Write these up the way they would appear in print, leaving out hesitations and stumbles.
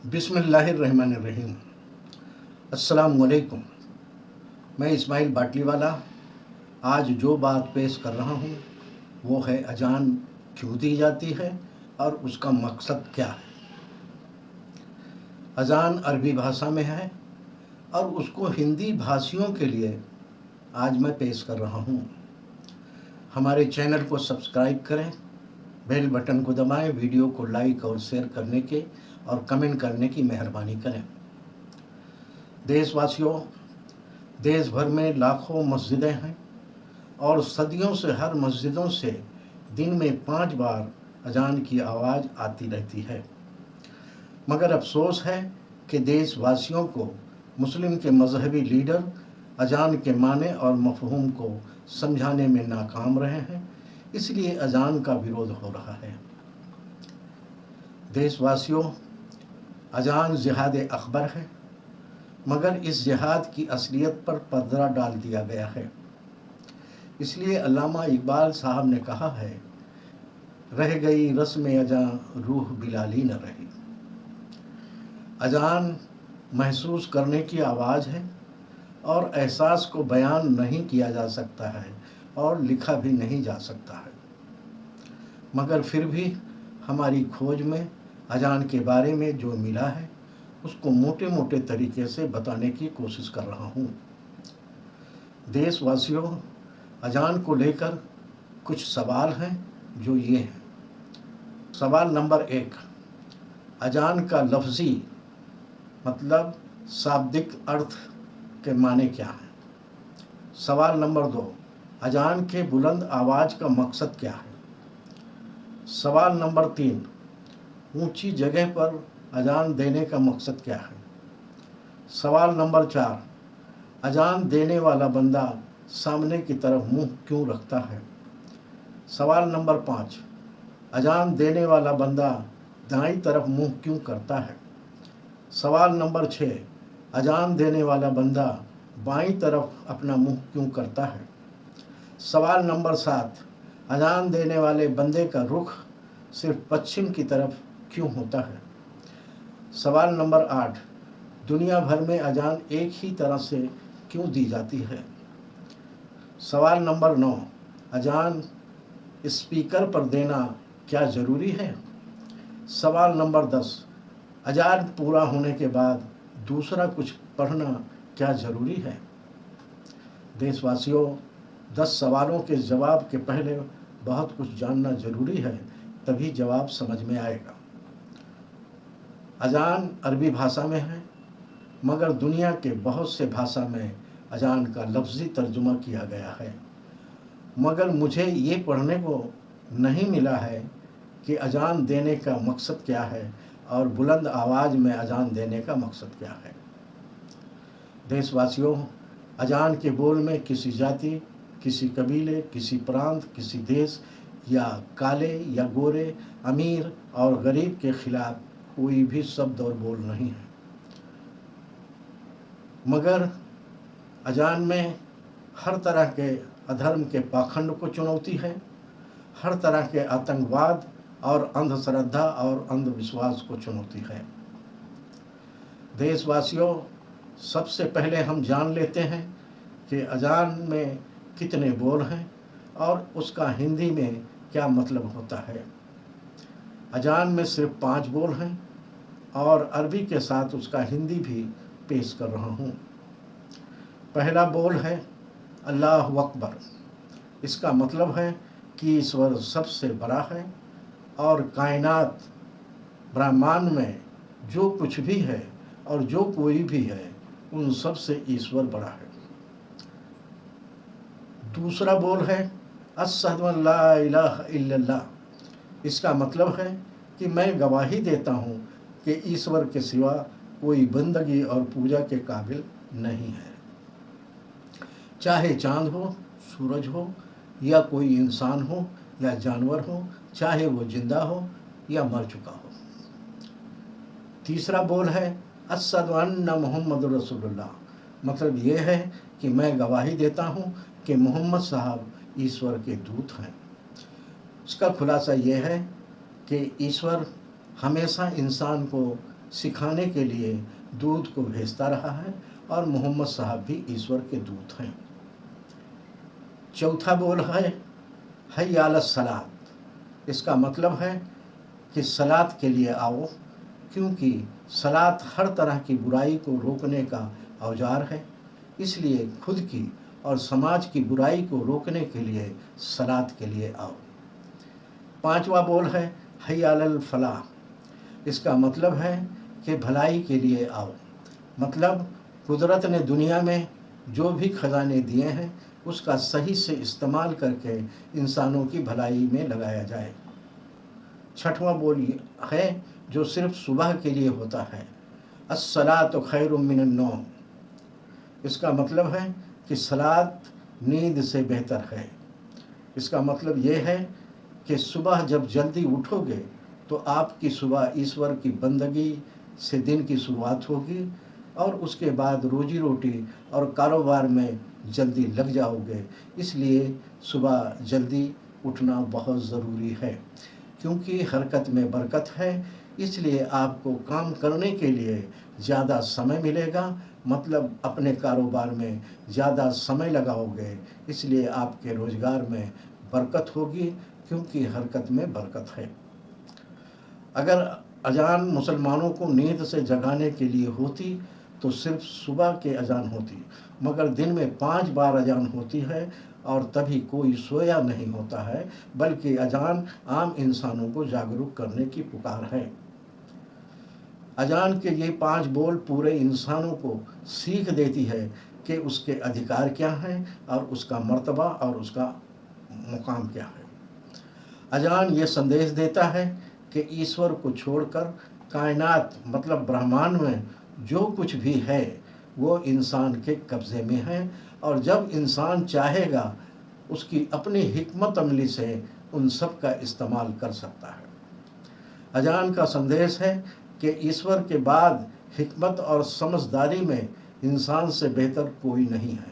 बिस्मिल्लाहिर्रहमानिर्रहीम। अस्सलामुअलैकुम। मैं इस्माइल बाटलीवाला आज जो बात पेश कर रहा हूँ वो है अजान क्यों दी जाती है और उसका मकसद क्या है। अजान अरबी भाषा में है और उसको हिंदी भाषियों के लिए आज मैं पेश कर रहा हूँ। हमारे चैनल को सब्सक्राइब करें, बेल बटन को दबाएं, वीडियो को लाइक और शेयर करने के और कमेंट करने की मेहरबानी करें। देशवासियों, देश भर में लाखों मस्जिदें हैं और सदियों से हर मस्जिदों से दिन में 5 बार अजान की आवाज़ आती रहती है। मगर अफसोस है कि देशवासियों को मुस्लिम के मजहबी लीडर अजान के माने और मफहूम को समझाने में नाकाम रहे हैं, इसलिए अजान का विरोध हो रहा है। देशवासियों, अजान जिहाद अकबर है, मगर इस जिहाद की असलियत पर पर्दा डाल दिया गया है। इसलिए अल्लामा इकबाल साहब ने कहा है, रह गई रस्म अजां रूह बिलाली न रही। अजान महसूस करने की आवाज़ है और एहसास को बयान नहीं किया जा सकता है और लिखा भी नहीं जा सकता है। मगर फिर भी हमारी खोज में अजान के बारे में जो मिला है उसको मोटे मोटे तरीके से बताने की कोशिश कर रहा हूँ। देशवासियों, अजान को लेकर कुछ सवाल हैं जो ये हैं। सवाल नंबर 1, अजान का लफ्ज़ी मतलब शाब्दिक अर्थ के माने क्या हैं। सवाल नंबर 2, अजान के बुलंद आवाज़ का मकसद क्या है। सवाल नंबर 3, ऊंची जगह पर अजान देने का मकसद क्या है। सवाल नंबर 4, अजान देने वाला बंदा सामने की तरफ मुंह क्यों रखता है। सवाल नंबर 5, अजान देने वाला बंदा दाईं तरफ मुंह क्यों करता है। सवाल नंबर 6, अजान देने वाला बंदा बाईं तरफ अपना मुंह क्यों करता है। सवाल नंबर 7, अजान देने वाले बंदे का रुख सिर्फ पश्चिम की तरफ क्यों होता है। सवाल नंबर 8, दुनिया भर में अजान एक ही तरह से क्यों दी जाती है। सवाल नंबर 9, अजान स्पीकर पर देना क्या ज़रूरी है। सवाल नंबर 10, अजान पूरा होने के बाद दूसरा कुछ पढ़ना क्या ज़रूरी है। देशवासियों, 10 सवालों के जवाब के पहले बहुत कुछ जानना ज़रूरी है, तभी जवाब समझ में आएगा। अजान अरबी भाषा में है, मगर दुनिया के बहुत से भाषा में अजान का लफ्ज़ी तर्जुमा किया गया है। मगर मुझे ये पढ़ने को नहीं मिला है कि अजान देने का मकसद क्या है और बुलंद आवाज़ में अजान देने का मकसद क्या है। देशवासियों, अजान के बोल में किसी जाति, किसी कबीले, किसी प्रांत, किसी देश या काले या गोरे, अमीर और गरीब के खिलाफ कोई भी शब्द और बोल नहीं है। मगर अजान में हर तरह के अधर्म के पाखंड को चुनौती है, हर तरह के आतंकवाद और अंधश्रद्धा और अंधविश्वास को चुनौती है। देशवासियों, सबसे पहले हम जान लेते हैं कि अजान में कितने बोल हैं और उसका हिंदी में क्या मतलब होता है। अजान में सिर्फ 5 बोल हैं और अरबी के साथ उसका हिंदी भी पेश कर रहा हूँ। पहला बोल है अल्लाहु अकबर। इसका मतलब है कि ईश्वर सबसे बड़ा है और कायनात ब्रह्मांड में जो कुछ भी है और जो कोई भी है उन सब से ईश्वर बड़ा है। दूसरा बोल है अशहदु अल्ला इलाहा इल्लल्लाह। इसका मतलब है कि मैं गवाही देता हूँ कि ईश्वर के सिवा कोई बंदगी और पूजा के काबिल नहीं है। चाहे चांद हो, सूरज हो या कोई इंसान हो या जानवर हो, चाहे वो जिंदा हो या मर चुका हो। तीसरा बोल है अशहदु अन्ना मुहम्मद रसूलुल्लाह। मतलब ये है कि मैं गवाही देता हूँ कि मोहम्मद साहब ईश्वर के दूत हैं। इसका खुलासा ये है कि ईश्वर हमेशा इंसान को सिखाने के लिए दूत को भेजता रहा है और मोहम्मद साहब भी ईश्वर के दूत हैं। चौथा बोल है हय्या अलस सलात। इसका मतलब है कि सलात के लिए आओ, क्योंकि सलात हर तरह की बुराई को रोकने का औजार है। इसलिए खुद की और समाज की बुराई को रोकने के लिए सलात के लिए आओ। पांचवा बोल है हय्या अलल फलाह। इसका मतलब है कि भलाई के लिए आओ, मतलब कुदरत ने दुनिया में जो भी खजाने दिए हैं उसका सही से इस्तेमाल करके इंसानों की भलाई में लगाया जाए। छठवां बोल है जो सिर्फ सुबह के लिए होता है, अस्सलातु खैरुम मिनन नौम। इसका मतलब है कि सलात नींद से बेहतर है। इसका मतलब ये है कि सुबह जब जल्दी उठोगे तो आपकी सुबह ईश्वर की बंदगी से दिन की शुरुआत होगी और उसके बाद रोजी रोटी और कारोबार में जल्दी लग जाओगे। इसलिए सुबह जल्दी उठना बहुत ज़रूरी है, क्योंकि हरकत में बरकत है। इसलिए आपको काम करने के लिए ज़्यादा समय मिलेगा, मतलब अपने कारोबार में ज़्यादा समय लगाओगे, इसलिए आपके रोज़गार में बरकत होगी, क्योंकि हरकत में बरकत है। अगर अजान मुसलमानों को नींद से जगाने के लिए होती तो सिर्फ सुबह के अजान होती, मगर दिन में 5 बार अजान होती है और तभी कोई सोया नहीं होता है, बल्कि अजान आम इंसानों को जागरूक करने की पुकार है। अजान के ये 5 बोल पूरे इंसानों को सीख देती है कि उसके अधिकार क्या हैं और उसका मर्तबा और उसका मुकाम क्या है। अजान ये संदेश देता है कि ईश्वर को छोड़कर कायनात मतलब ब्रह्मांड में जो कुछ भी है वो इंसान के कब्ज़े में है, और जब इंसान चाहेगा उसकी अपनी हिकमत अमली से उन सब का इस्तेमाल कर सकता है। अजान का संदेश है कि ईश्वर के बाद हिकमत और समझदारी में इंसान से बेहतर कोई नहीं है,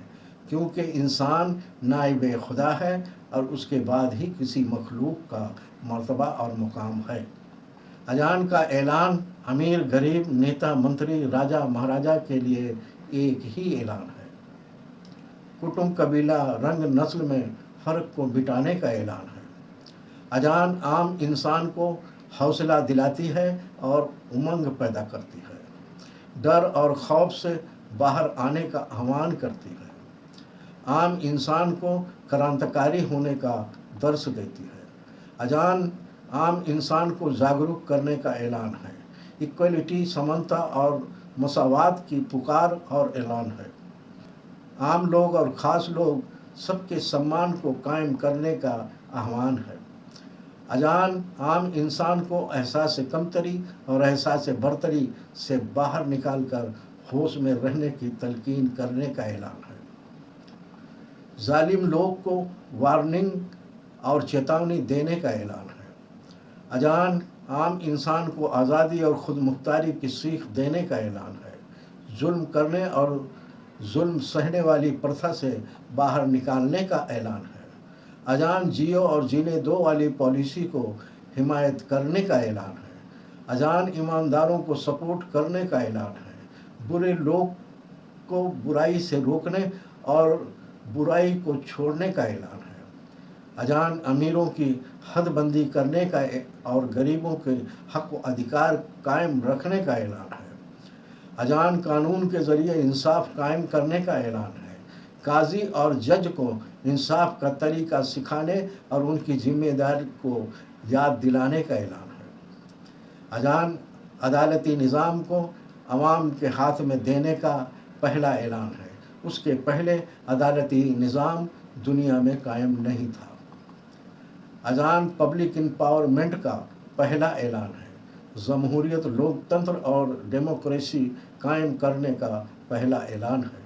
क्योंकि इंसान नाइब खुदा है और उसके बाद ही किसी मखलूक का मर्तबा और मुकाम है। अजान का ऐलान अमीर गरीब नेता मंत्री राजा महाराजा के लिए एक ही ऐलान है। कुटुंब कबीला रंग नस्ल में फ़र्क को मिटाने का ऐलान है। अजान आम इंसान को हौसला दिलाती है और उमंग पैदा करती है, डर और खौफ से बाहर आने का आह्वान करती है, आम इंसान को क्रांतिकारी होने का दर्श देती है। अजान आम इंसान को जागरूक करने का ऐलान है, इक्वलिटी समानता और मसावात की पुकार और ऐलान है। आम लोग और ख़ास लोग सबके सम्मान को कायम करने का आह्वान है। अजान आम इंसान को एहसास कमतरी और एहसास बरतरी से बाहर निकालकर होश में रहने की तलकीन करने का ऐलान है। जालिम लोग को वार्निंग और चेतावनी देने का ऐलान है। अजान आम इंसान को आज़ादी और ख़ुद मुख्तारी की सीख देने का ऐलान है। जुल्म करने और जुल्म सहने वाली प्रथा से बाहर निकालने का ऐलान है। अजान जियो और जीने दो वाली पॉलिसी को हिमायत करने का ऐलान है। अजान ईमानदारों को सपोर्ट करने का ऐलान है। बुरे लोग को बुराई से रोकने और बुराई को छोड़ने का ऐलान है। अजान अमीरों की हदबंदी करने का और गरीबों के हक व अधिकार कायम रखने का ऐलान है। अजान कानून के ज़रिए इंसाफ कायम करने का ऐलान है। काजी और जज को इंसाफ का तरीका सिखाने और उनकी जिम्मेदारी को याद दिलाने का ऐलान है। अजान अदालती निज़ाम को अवाम के हाथ में देने का पहला ऐलान है। उसके पहले अदालती निज़ाम दुनिया में कायम नहीं था। अजान पब्लिक एम्पावरमेंट का पहला ऐलान है। जमहूरियत लोकतंत्र और डेमोक्रेसी कायम करने का पहला ऐलान है।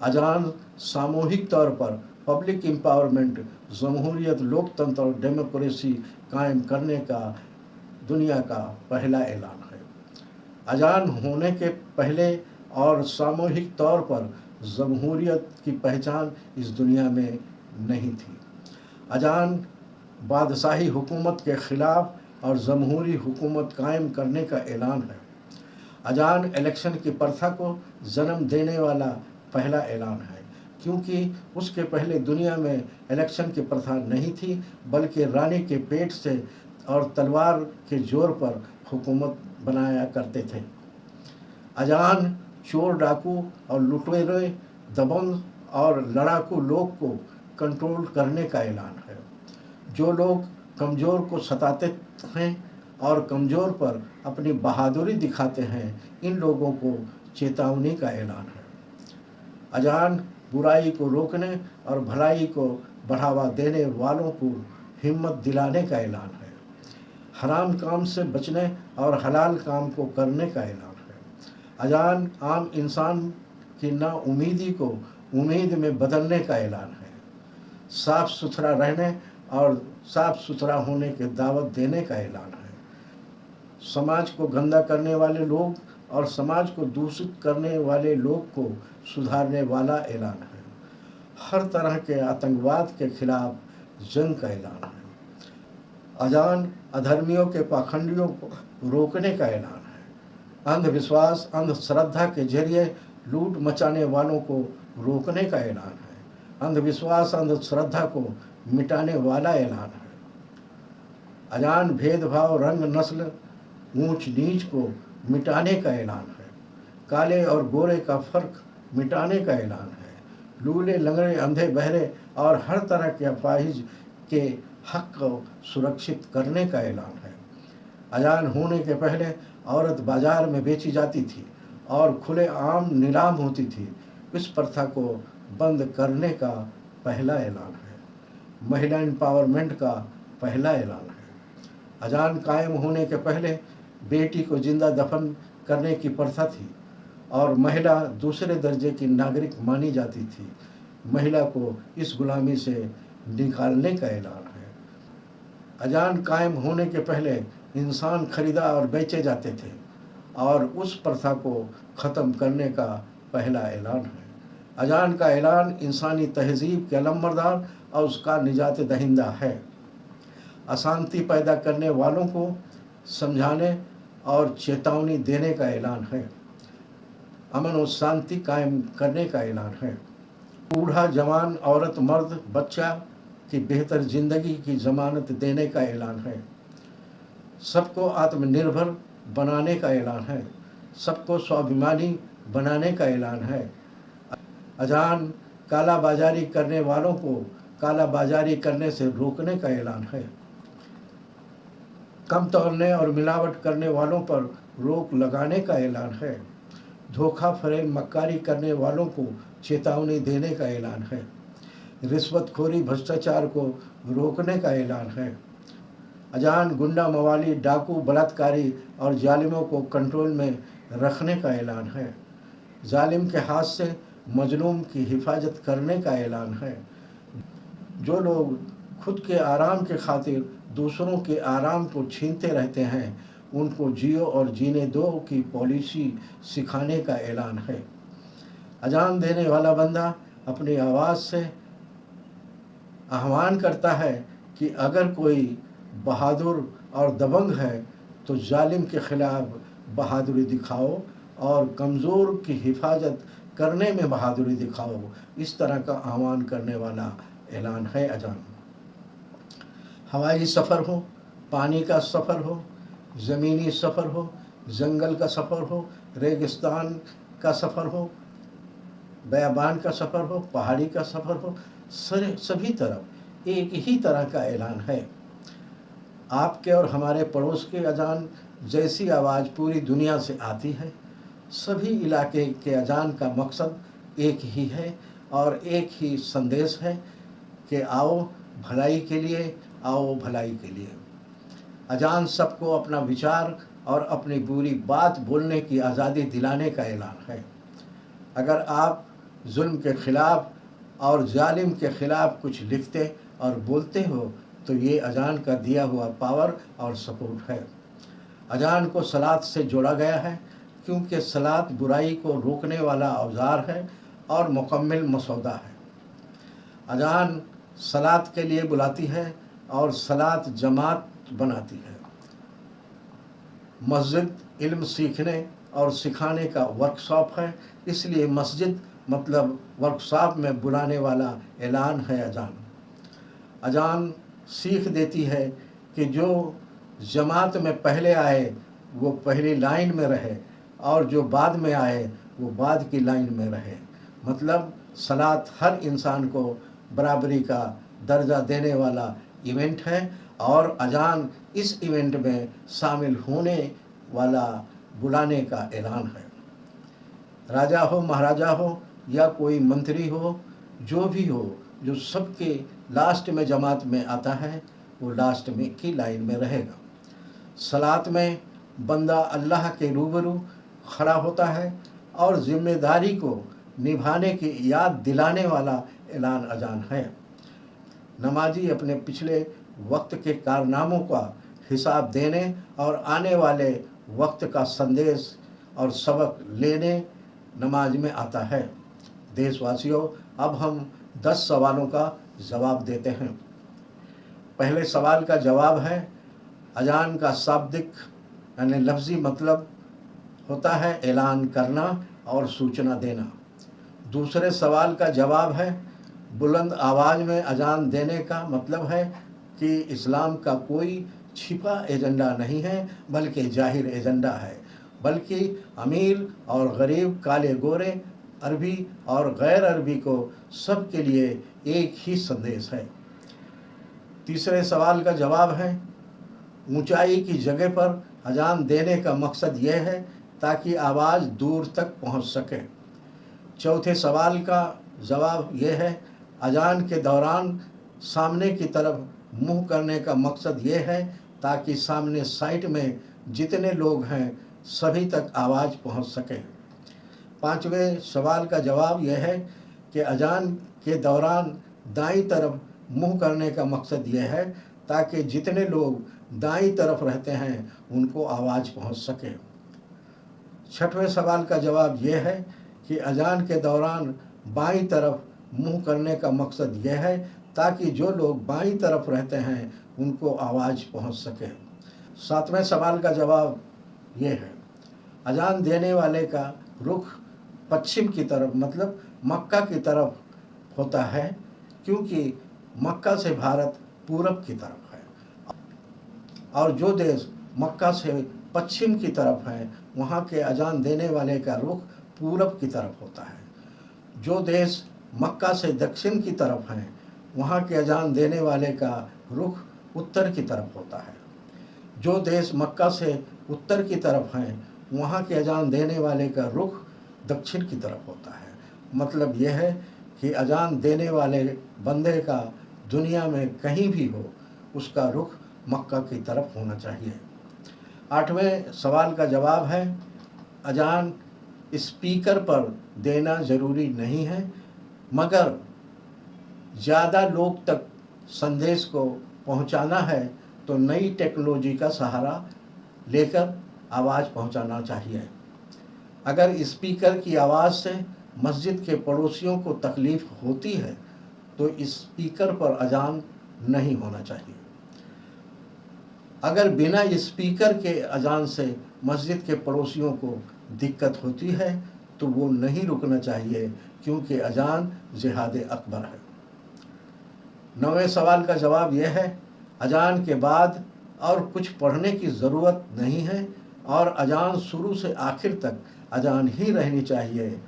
अजान सामूहिक तौर पर पब्लिक एम्पावरमेंट, जमहूरियत, लोकतंत्र और डेमोक्रेसी कायम करने का दुनिया का पहला ऐलान है। अजान होने के पहले और सामूहिक तौर पर जमहूरियत की पहचान इस दुनिया में नहीं थी। अजान बादशाही हुकूमत के ख़िलाफ़ और जमहूरी हुकूमत कायम करने का ऐलान है। अजान इलेक्शन की प्रथा को जन्म देने वाला पहला ऐलान है, क्योंकि उसके पहले दुनिया में इलेक्शन की प्रथा नहीं थी, बल्कि रानी के पेट से और तलवार के जोर पर हुकूमत बनाया करते थे। अजान चोर, डाकू और लुटेरे, दबंग और लड़ाकू लोग को कंट्रोल करने का ऐलान है। जो लोग कमज़ोर को सताते हैं और कमज़ोर पर अपनी बहादुरी दिखाते हैं, इन लोगों को चेतावनी का ऐलान है। अजान बुराई को रोकने और भलाई को बढ़ावा देने वालों को हिम्मत दिलाने का ऐलान है। हराम काम से बचने और हलाल काम को करने का ऐलान है। अजान आम इंसान की नाउमीदी को उम्मीद में बदलने का ऐलान है। साफ सुथरा रहने और साफ सुथरा होने की दावत देने का ऐलान है। समाज को गंदा करने वाले लोग और समाज को दूषित करने वाले लोग को सुधारने वाला ऐलान है। हर तरह के आतंकवाद के खिलाफ जंग का ऐलान है। अजान अधर्मियों के पाखंडियों को रोकने का ऐलान है। अंधविश्वास, अंधश्रद्धा के जरिए लूट मचाने वालों को रोकने का ऐलान है। अंधविश्वास, अंधश्रद्धा को मिटाने वाला ऐलान है। अजान भेदभाव, रंग, नस्ल, ऊंच नीच को मिटाने का ऐलान है। काले और गोरे का फर्क मिटाने का ऐलान है। लूले, लंगड़े, अंधे, बहरे और हर तरह के अपाहिज के हक को सुरक्षित करने का ऐलान है। अजान होने के पहले औरत बाजार में बेची जाती थी और खुले आम नीलाम होती थी। इस प्रथा को बंद करने का पहला ऐलान है। महिला एम्पावरमेंट का पहला ऐलान है। अजान कायम होने के पहले बेटी को जिंदा दफन करने की प्रथा थी और महिला दूसरे दर्जे की नागरिक मानी जाती थी। महिला को इस गुलामी से निकालने का ऐलान है। अजान कायम होने के पहले इंसान खरीदा और बेचे जाते थे और उस प्रथा को ख़त्म करने का पहला ऐलान है। अजान का ऐलान इंसानी तहजीब के अलमबरदार और उसका निजात दहिंदा है। अशांति पैदा करने वालों को समझाने और चेतावनी देने का ऐलान है। अमन और शांति कायम करने का ऐलान है। बूढ़ा, जवान, औरत, मर्द, बच्चा की बेहतर ज़िंदगी की ज़मानत देने का ऐलान है। सबको आत्मनिर्भर बनाने का ऐलान है। सबको स्वाभिमानी बनाने का ऐलान है। अजान काला बाजारी करने वालों को काला बाजारी करने से रोकने का ऐलान है। कम तौलने और मिलावट करने वालों पर रोक लगाने का ऐलान है। धोखा, फरेब, मक्कारी करने वालों को चेतावनी देने का ऐलान है। रिश्वतखोरी, भ्रष्टाचार को रोकने का ऐलान है। अजान गुंडा, मवाली, डाकू, बलात्कारी और जालिमों को कंट्रोल में रखने का ऐलान है। जालिम के हाथ से मजलूम की हिफाजत करने का ऐलान है। जो लोग खुद के आराम के खातिर दूसरों के आराम को छीनते रहते हैं, उनको जियो और जीने दो की पॉलिसी सिखाने का ऐलान है। अजान देने वाला बंदा अपनी आवाज़ से आह्वान करता है कि अगर कोई बहादुर और दबंग है तो जालिम के खिलाफ बहादुरी दिखाओ और कमज़ोर की हिफाजत करने में बहादुरी दिखाओ। इस तरह का आह्वान करने वाला ऐलान है अजान। हवाई सफ़र हो, पानी का सफ़र हो, ज़मीनी सफ़र हो, जंगल का सफ़र हो, रेगिस्तान का सफ़र हो, बयाबान का सफ़र हो, पहाड़ी का सफ़र हो, सभी तरफ एक ही तरह का ऐलान है। आपके और हमारे पड़ोस के अजान जैसी आवाज़ पूरी दुनिया से आती है। सभी इलाके के अजान का मकसद एक ही है और एक ही संदेश है कि आओ भलाई के लिए, आओ भलाई के लिए। अजान सबको अपना विचार और अपनी बुरी बात बोलने की आज़ादी दिलाने का ऐलान है। अगर आप जुल्म के ख़िलाफ़ और जालिम के ख़िलाफ़ कुछ लिखते और बोलते हो तो ये अजान का दिया हुआ पावर और सपोर्ट है। अजान को सलात से जोड़ा गया है क्योंकि सलात बुराई को रोकने वाला औजार है और मुकम्मल मसौदा है। अजान सलात के लिए बुलाती है और सलात जमात बनाती है। मस्जिद, इल्म सीखने और सिखाने का वर्कशॉप है, इसलिए मस्जिद मतलब वर्कशॉप में बुलाने वाला ऐलान है अजान। अजान सीख देती है कि जो जमात में पहले आए वो पहली लाइन में रहे और जो बाद में आए वो बाद की लाइन में रहे। मतलब सलात हर इंसान को बराबरी का दर्जा देने वाला इवेंट है और अजान इस इवेंट में शामिल होने वाला बुलाने का ऐलान है। राजा हो, महाराजा हो या कोई मंत्री हो, जो भी हो, जो सबके लास्ट में जमात में आता है वो लास्ट में की लाइन में रहेगा। सलात में बंदा अल्लाह के रूबरू खड़ा होता है और जिम्मेदारी को निभाने की याद दिलाने वाला ऐलान अजान है। नमाजी अपने पिछले वक्त के कारनामों का हिसाब देने और आने वाले वक्त का संदेश और सबक लेने नमाज में आता है। देशवासियों, अब हम 10 सवालों का जवाब देते हैं। पहले सवाल का जवाब है, अजान का शाब्दिक यानी लफ्ज़ी मतलब होता है ऐलान करना और सूचना देना। दूसरे सवाल का जवाब है, बुलंद आवाज़ में अजान देने का मतलब है कि इस्लाम का कोई छिपा एजेंडा नहीं है बल्कि जाहिर एजेंडा है, बल्कि अमीर और गरीब, काले गोरे, अरबी और गैर अरबी को सब के लिए एक ही संदेश है। तीसरे सवाल का जवाब है, ऊंचाई की जगह पर अजान देने का मकसद यह है ताकि आवाज़ दूर तक पहुंच सके। चौथे सवाल का जवाब यह है, अजान के दौरान सामने की तरफ मुंह करने का मकसद यह है ताकि सामने साइड में जितने लोग हैं सभी तक आवाज़ पहुंच सके। पांचवें सवाल का जवाब यह है कि अजान के दौरान दाईं तरफ मुंह करने का मकसद यह है ताकि जितने लोग दाईं तरफ रहते हैं उनको आवाज़ पहुंच सके। छठवें सवाल का जवाब यह है कि अजान के दौरान बाईं तरफ मुंह करने का मकसद यह है ताकि जो लोग बाईं तरफ रहते हैं उनको आवाज़ पहुंच सके। सातवें सवाल का जवाब यह है, अजान देने वाले का रुख पश्चिम की तरफ मतलब मक्का की तरफ होता है क्योंकि मक्का से भारत पूरब की तरफ है और जो देश मक्का से पश्चिम की तरफ है वहाँ के अजान देने वाले का रुख पूरब की तरफ होता है। जो देश मक्का से दक्षिण की तरफ है वहाँ के अजान देने वाले का रुख उत्तर की तरफ होता है। जो देश मक्का से उत्तर की तरफ हैं वहाँ के अजान देने वाले का रुख दक्षिण की तरफ होता है। मतलब यह है कि अजान देने वाले बंदे का दुनिया में कहीं भी हो उसका रुख मक्का की तरफ होना चाहिए। आठवें सवाल का जवाब है, अजान स्पीकर पर देना ज़रूरी नहीं है मगर ज़्यादा लोग तक संदेश को पहुंचाना है तो नई टेक्नोलॉजी का सहारा लेकर आवाज़ पहुंचाना चाहिए। अगर स्पीकर की आवाज़ से मस्जिद के पड़ोसियों को तकलीफ़ होती है तो स्पीकर पर अजान नहीं होना चाहिए। अगर बिना स्पीकर के अजान से मस्जिद के पड़ोसियों को दिक्कत होती है तो वो नहीं रुकना चाहिए क्योंकि अजान जिहाद अकबर है। 9वें सवाल का जवाब यह है, अजान के बाद और कुछ पढ़ने की ज़रूरत नहीं है और अजान शुरू से आखिर तक अजान ही रहनी चाहिए,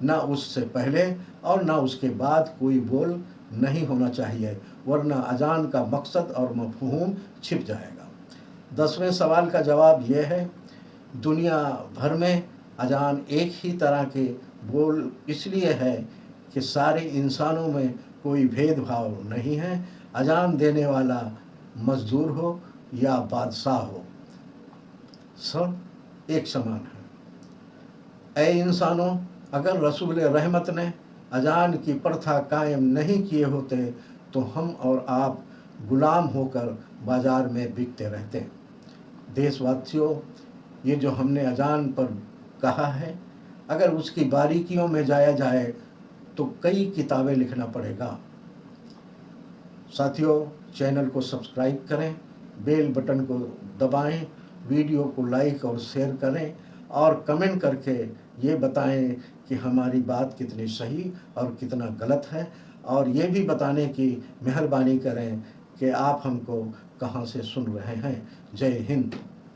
ना उससे पहले और ना उसके बाद कोई बोल नहीं होना चाहिए वरना अजान का मकसद और मफ़हूम छिप जाएगा। 10वें सवाल का जवाब यह है, दुनिया भर में अजान एक ही तरह के बोल इसलिए है कि सारे इंसानों में कोई भेदभाव नहीं है। अजान देने वाला मजदूर हो या बादशाह हो, सब एक समान है। ऐ इंसानों, अगर रसूल रहमत ने अजान की प्रथा कायम नहीं किए होते तो हम और आप गुलाम होकर बाज़ार में बिकते रहते। देशवासियों, ये जो हमने अजान पर कहा है, अगर उसकी बारीकियों में जाया जाए तो कई किताबें लिखना पड़ेगा। साथियों, चैनल को सब्सक्राइब करें, बेल बटन को दबाएं वीडियो को लाइक और शेयर करें और कमेंट करके ये बताएं कि हमारी बात कितनी सही और कितना गलत है, और ये भी बताने की मेहरबानी करें कि आप हमको कहाँ से सुन रहे हैं। जय हिंद।